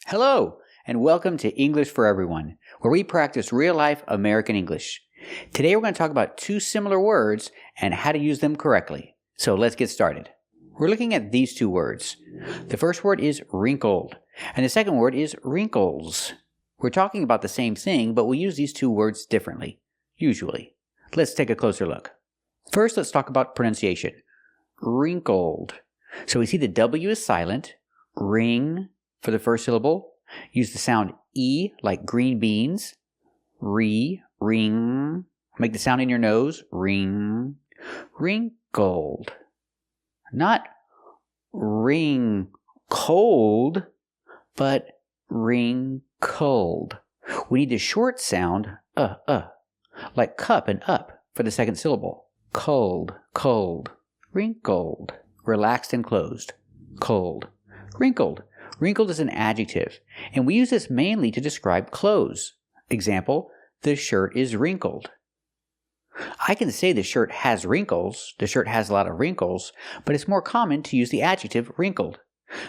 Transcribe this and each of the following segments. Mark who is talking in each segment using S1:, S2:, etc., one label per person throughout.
S1: Hello, and welcome to English for Everyone, where we practice real-life American English. Today we're going to talk about two similar words and how to use them correctly. So let's get started. We're looking at these two words. The first word is wrinkled, and the second word is wrinkles. We're talking about the same thing, but we use these two words differently, usually. Let's take a closer look. First, let's talk about pronunciation. Wrinkled. So we see the W is silent, ring for the first syllable. Use the sound E like green beans. Ring. Make the sound in your nose. Ring. Wrinkled. Not ring cold, but wrinkled. We need the short sound, like cup and up for the second syllable. Cold. Wrinkled. Relaxed and closed. Cold. Wrinkled. Wrinkled is an adjective, and we use this mainly to describe clothes. Example, the shirt is wrinkled. I can say the shirt has wrinkles, the shirt has a lot of wrinkles, but it's more common to use the adjective wrinkled.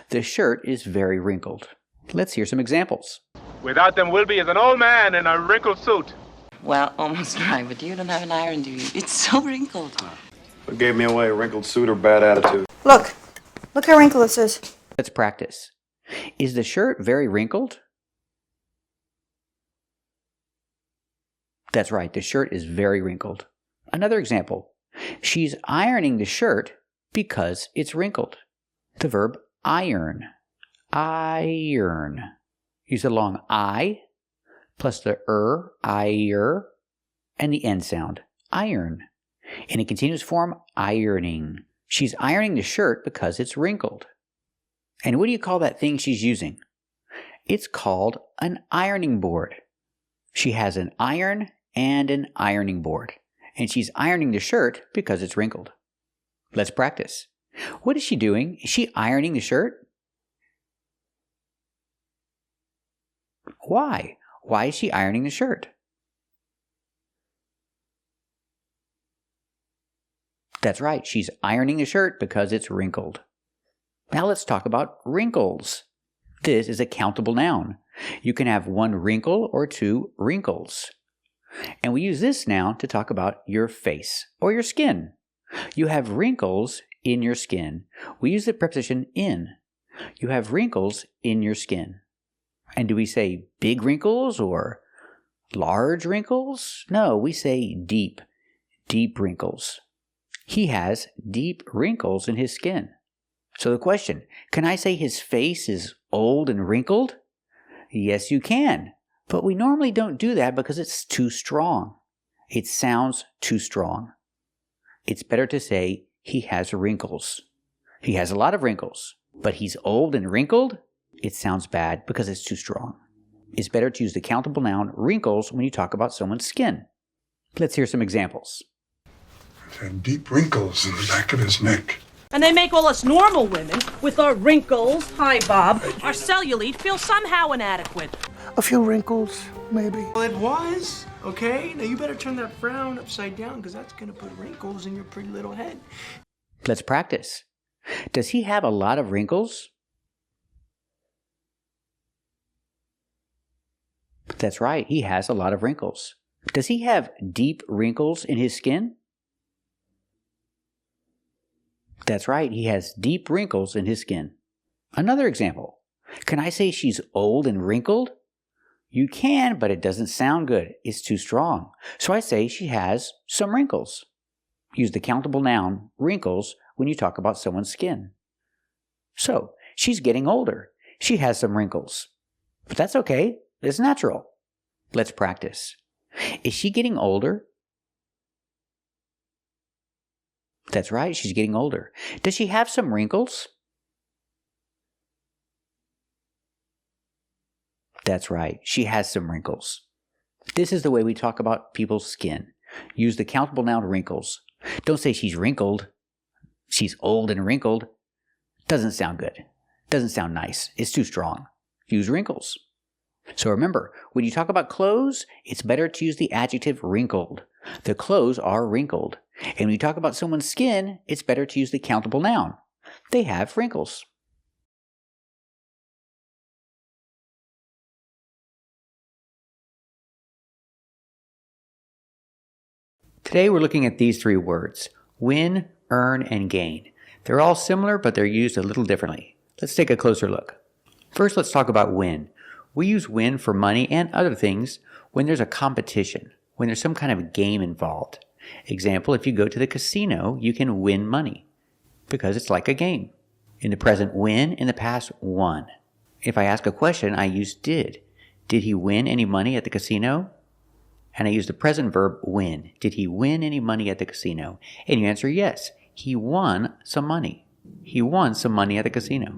S1: The shirt is very wrinkled. Let's hear some examples.
S2: Without them, Wilby is an old man in a wrinkled suit.
S3: Well, almost right, but you don't have an iron, do you? It's so wrinkled.
S4: What gave me away, a wrinkled suit or bad attitude?
S5: Look how wrinkled this is.
S1: Let's practice. Is the shirt very wrinkled? That's right, the shirt is very wrinkled. Another example. She's ironing the shirt because it's wrinkled. The verb iron. Iron. Use the long I plus the ire, and the N sound. Iron. In a continuous form, ironing. She's ironing the shirt because it's wrinkled. And what do you call that thing she's using? It's called an ironing board. She has an iron and an ironing board. And she's ironing the shirt because it's wrinkled. Let's practice. What is she doing? Is she ironing the shirt? Why? Why is she ironing the shirt? That's right, she's ironing the shirt because it's wrinkled. Now let's talk about wrinkles. This is a countable noun. You can have one wrinkle or two wrinkles. And we use this noun to talk about your face or your skin. You have wrinkles in your skin. We use the preposition in. You have wrinkles in your skin. And do we say big wrinkles or large wrinkles? No, we say deep wrinkles. He has deep wrinkles in his skin. So the question, can I say his face is old and wrinkled? Yes, you can. But we normally don't do that because it's too strong. It sounds too strong. It's better to say he has wrinkles. He has a lot of wrinkles, but he's old and wrinkled? It sounds bad because it's too strong. It's better to use the countable noun wrinkles when you talk about someone's skin. Let's hear some examples.
S6: He's had deep wrinkles in the back of his neck.
S7: And they make all us normal women, with our wrinkles, hi Bob, our cellulite, feel somehow inadequate.
S8: A few wrinkles, maybe.
S9: Well, it was, okay? Now you better turn that frown upside down because that's going to put wrinkles in your pretty little head.
S1: Let's practice. Does he have a lot of wrinkles? That's right, he has a lot of wrinkles. Does he have deep wrinkles in his skin? That's right, he has deep wrinkles in his skin. Another example. Can I say she's old and wrinkled? You can, but it doesn't sound good. It's too strong. So I say she has some wrinkles. Use the countable noun, wrinkles, when you talk about someone's skin. So, she's getting older. She has some wrinkles. But that's okay. It's natural. Let's practice. Is she getting older? That's right, she's getting older. Does she have some wrinkles? That's right, she has some wrinkles. This is the way we talk about people's skin. Use the countable noun wrinkles. Don't say she's wrinkled. She's old and wrinkled. Doesn't sound good. Doesn't sound nice. It's too strong. Use wrinkles. So remember, when you talk about clothes, it's better to use the adjective wrinkled. The clothes are wrinkled. And when you talk about someone's skin, it's better to use the countable noun. They have wrinkles. Today we're looking at these three words: win, earn, and gain. They're all similar, but they're used a little differently. Let's take a closer look. First, let's talk about win. We use win for money and other things when there's a competition, when there's some kind of game involved. Example, if you go to the casino, you can win money because it's like a game. In the present, win. In the past, won. If I ask a question, I use did. Did he win any money at the casino? And I use the present verb win. Did he win any money at the casino? And you answer yes. He won some money. He won some money at the casino.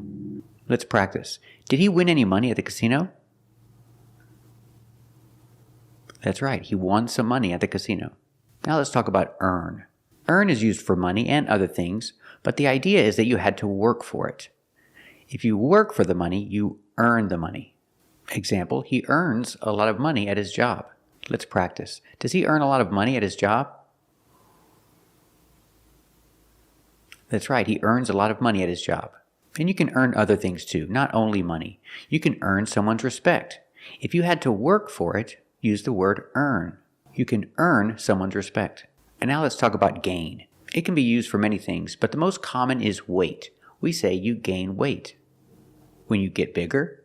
S1: Let's practice. Did he win any money at the casino? That's right. He won some money at the casino. Now let's talk about earn. Earn is used for money and other things, but the idea is that you had to work for it. If you work for the money, you earn the money. Example, he earns a lot of money at his job. Let's practice. Does he earn a lot of money at his job? That's right, he earns a lot of money at his job. And you can earn other things too, not only money. You can earn someone's respect. If you had to work for it, use the word earn. You can earn someone's respect. And now let's talk about gain. It can be used for many things, but the most common is weight. We say you gain weight. When you get bigger,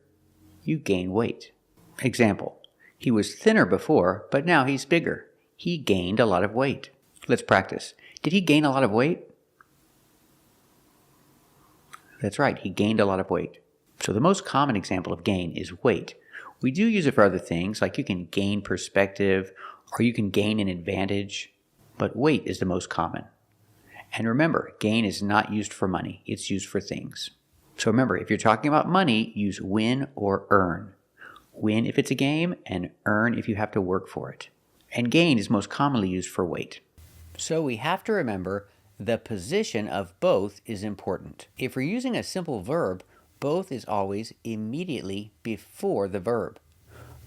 S1: you gain weight. Example, he was thinner before, but now he's bigger. He gained a lot of weight. Let's practice. Did he gain a lot of weight? That's right, he gained a lot of weight. So the most common example of gain is weight. We do use it for other things, like you can gain perspective or you can gain an advantage, but weight is the most common. And remember, gain is not used for money, it's used for things. So remember, if you're talking about money, use win or earn. Win if it's a game, and earn if you have to work for it. And gain is most commonly used for weight. So we have to remember the position of both is important. If we're using a simple verb, both is always immediately before the verb.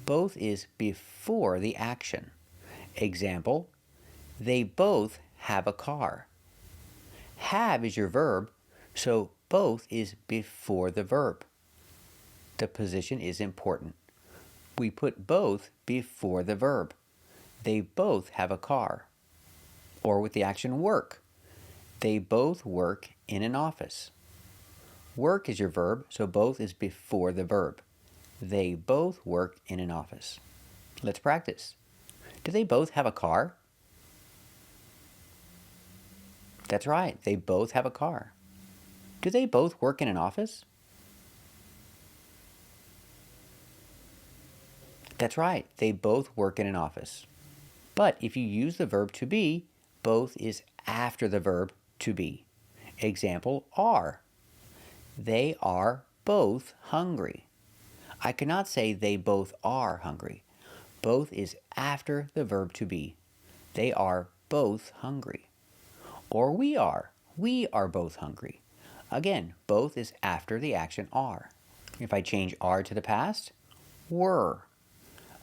S1: Both is before the action. Example, they both have a car. Have is your verb, so both is before the verb. The position is important. We put both before the verb. They both have a car. Or with the action work. They both work in an office. Work is your verb, so both is before the verb. They both work in an office. Let's practice. Do they both have a car? That's right, they both have a car. Do they both work in an office? That's right, they both work in an office. But if you use the verb to be, both is after the verb to be. Example, are. They are both hungry. I cannot say they both are hungry. Both is after the verb to be. They are both hungry. Or we are. We are both hungry. Again, both is after the action are. If I change are to the past, were.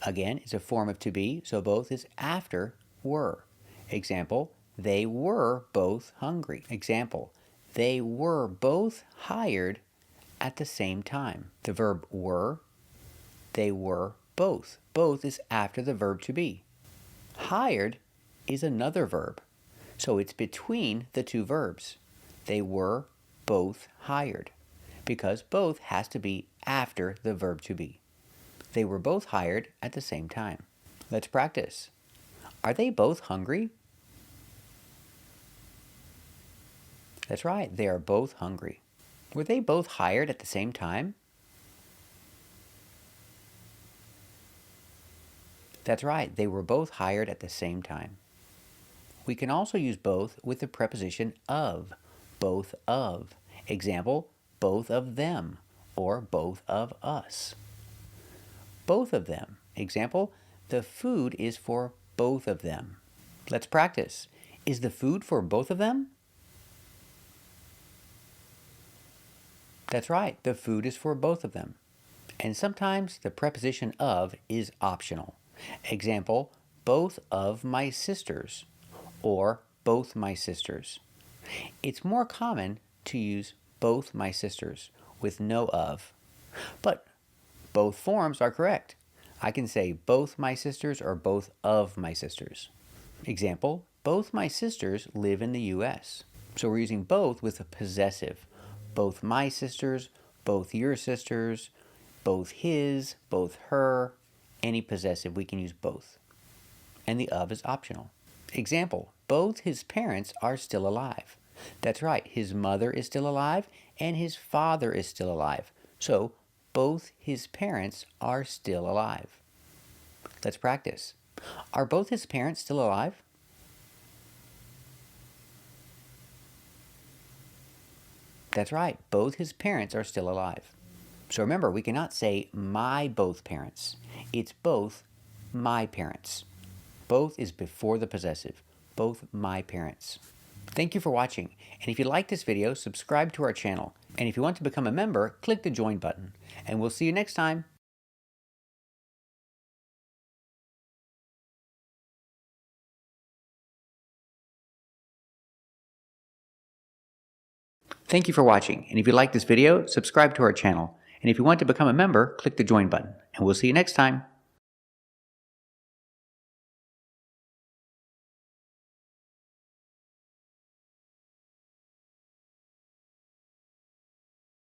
S1: Again, it's a form of to be, so both is after were. Example, they were both hungry. Example, they were both hired at the same time. The verb were, they were both. Both is after the verb to be. Hired is another verb, so it's between the two verbs. They were both hired, because both has to be after the verb to be. They were both hired at the same time. Let's practice. Are they both hungry? That's right, they are both hungry. Were they both hired at the same time? That's right, they were both hired at the same time. We can also use both with the preposition of, both of. Example, both of them, or both of us. Both of them. Example, the food is for both of them. Let's practice. Is the food for both of them? That's right, the food is for both of them. And sometimes the preposition of is optional. Example, both of my sisters, or both my sisters. It's more common to use both my sisters with no of, but both forms are correct. I can say both my sisters or both of my sisters. Example, both my sisters live in the U.S. So we're using both with a possessive. Both my sisters, both your sisters, both his, both her. Any possessive, we can use both. And the of is optional. Example, both his parents are still alive. That's right, his mother is still alive and his father is still alive. So both his parents are still alive. Let's practice. Are both his parents still alive? That's right, both his parents are still alive. So remember, we cannot say my both parents. It's both my parents. Both is before the possessive. Both my parents. Thank you for watching. And if you like this video, subscribe to our channel. And if you want to become a member, click the join button. And we'll see you next time. Thank you for watching, and if you like this video, subscribe to our channel. And if you want to become a member, click the join button. And we'll see you next time.